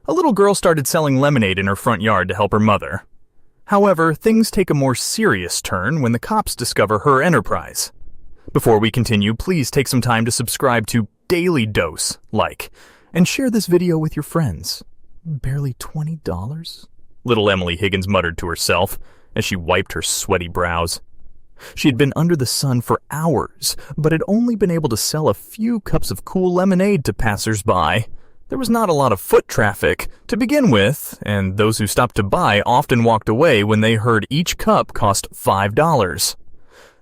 A little girl started selling lemonade in her front yard to help her mother. However, things take a more serious turn when the cops discover her enterprise. Before we continue, please take some time to subscribe to Dailydose, and share this video with your friends. Barely $20? Little Emily Higgins muttered to herself as she wiped her sweaty brows. She had been under the sun for hours, but had only been able to sell a few cups of cool lemonade to passers-by. There was not a lot of foot traffic to begin with, and those who stopped to buy often walked away when they heard each cup cost $5.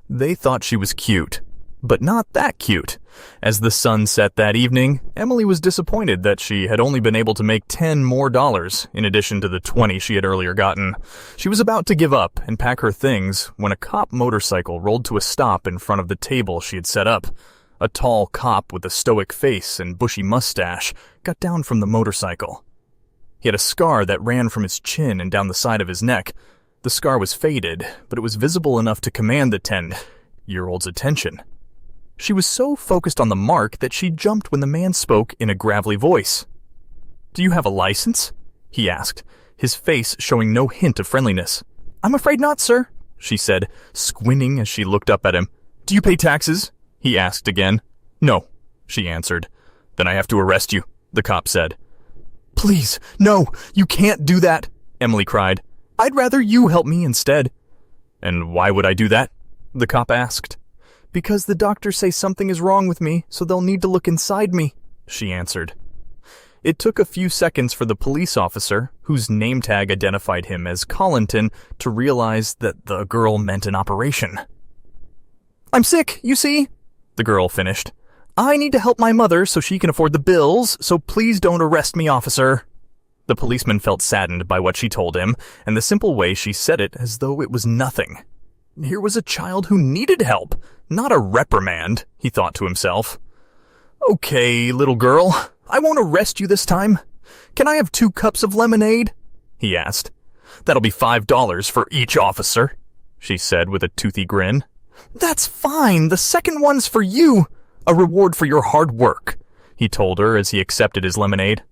They thought she was cute, but not that cute. As the sun set that evening, Emily was disappointed that she had only been able to make $10 more in addition to the $20 she had earlier gotten. She was about to give up and pack her things when a cop motorcycle rolled to a stop in front of the table she had set up. A tall cop with a stoic face and bushy mustache got down from the motorcycle. He had a scar that ran from his chin and down the side of his neck. The scar was faded, but it was visible enough to command the 10-year-old's attention. She was so focused on the mark that she jumped when the man spoke in a gravelly voice. "Do you have a license?" he asked, his face showing no hint of friendliness. "I'm afraid not, sir," she said, squinting as she looked up at him. "Do you pay taxes?" he asked again. "No," she answered. "Then I have to arrest you," the cop said. "Please, no, you can't do that," Emily cried. "I'd rather you help me instead." "And why would I do that?" the cop asked. "Because the doctors say something is wrong with me, so they'll need to look inside me," she answered. It took a few seconds for the police officer, whose name tag identified him as Collinton, to realize that the girl meant an operation. "I'm sick, you see," the girl finished. "I need to help my mother so she can afford the bills, so please don't arrest me, officer." The policeman felt saddened by what she told him, and the simple way she said it as though it was nothing. Here was a child who needed help, not a reprimand, he thought to himself. "Okay, little girl, I won't arrest you this time. Can I have 2 cups of lemonade?" he asked. "That'll be $5 for each, officer," she said with a toothy grin. "That's fine, the second one's for you, a reward for your hard work," he told her as he accepted his lemonade.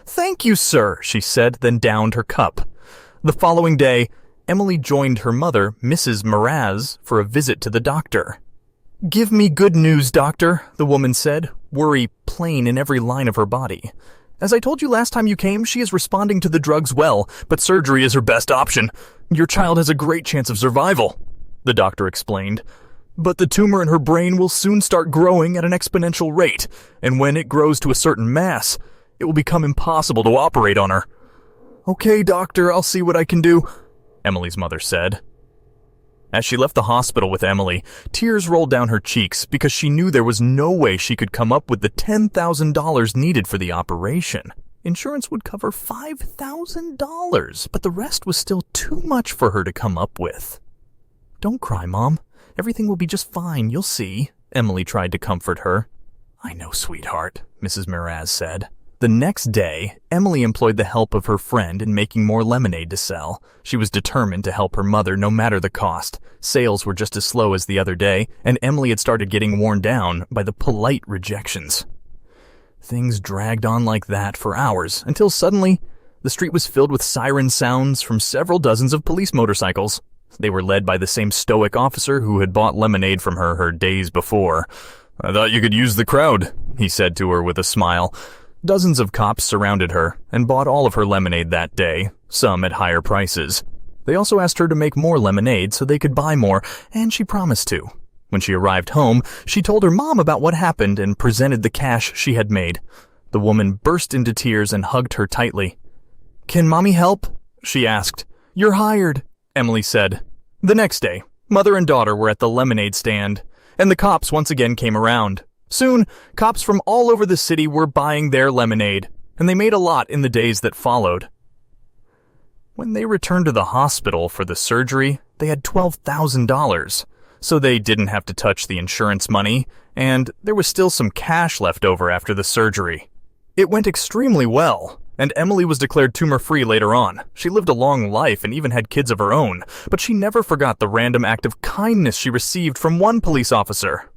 "Thank you, sir," she said, then downed her cup. The following day, Emily joined her mother, Mrs. Mraz, for a visit to the doctor. "Give me good news, doctor," the woman said, worry plain in every line of her body. "As I told you last time you came, she is responding to the drugs well, but surgery is her best option. Your child has a great chance of survival," the doctor explained. "But the tumor in her brain will soon start growing at an exponential rate, and when it grows to a certain mass, it will become impossible to operate on her." "Okay, doctor, I'll see what I can do," Emily's mother said. As she left the hospital with Emily, tears rolled down her cheeks because she knew there was no way she could come up with the $10,000 needed for the operation. Insurance would cover $5,000, but the rest was still too much for her to come up with. "Don't cry, Mom. Everything will be just fine, you'll see," Emily tried to comfort her. "I know, sweetheart," Mrs. Mraz said. The next day, Emily employed the help of her friend in making more lemonade to sell. She was determined to help her mother no matter the cost. Sales were just as slow as the other day, and Emily had started getting worn down by the polite rejections. Things dragged on like that for hours, until suddenly, the street was filled with siren sounds from several dozens of police motorcycles. They were led by the same stoic officer who had bought lemonade from her days before. "I thought you could use the crowd," he said to her with a smile. Dozens of cops surrounded her and bought all of her lemonade that day, some at higher prices. They also asked her to make more lemonade so they could buy more, and she promised to. When she arrived home, she told her mom about what happened and presented the cash she had made. The woman burst into tears and hugged her tightly. "Can Mommy help?" she asked. "You're hired," Emily said. The next day, mother and daughter were at the lemonade stand, and the cops once again came around. Soon, cops from all over the city were buying their lemonade, and they made a lot in the days that followed. When they returned to the hospital for the surgery, they had $12,000, so they didn't have to touch the insurance money, and there was still some cash left over after the surgery. It went extremely well, and Emily was declared tumor-free later on. She lived a long life and even had kids of her own, but she never forgot the random act of kindness she received from one police officer.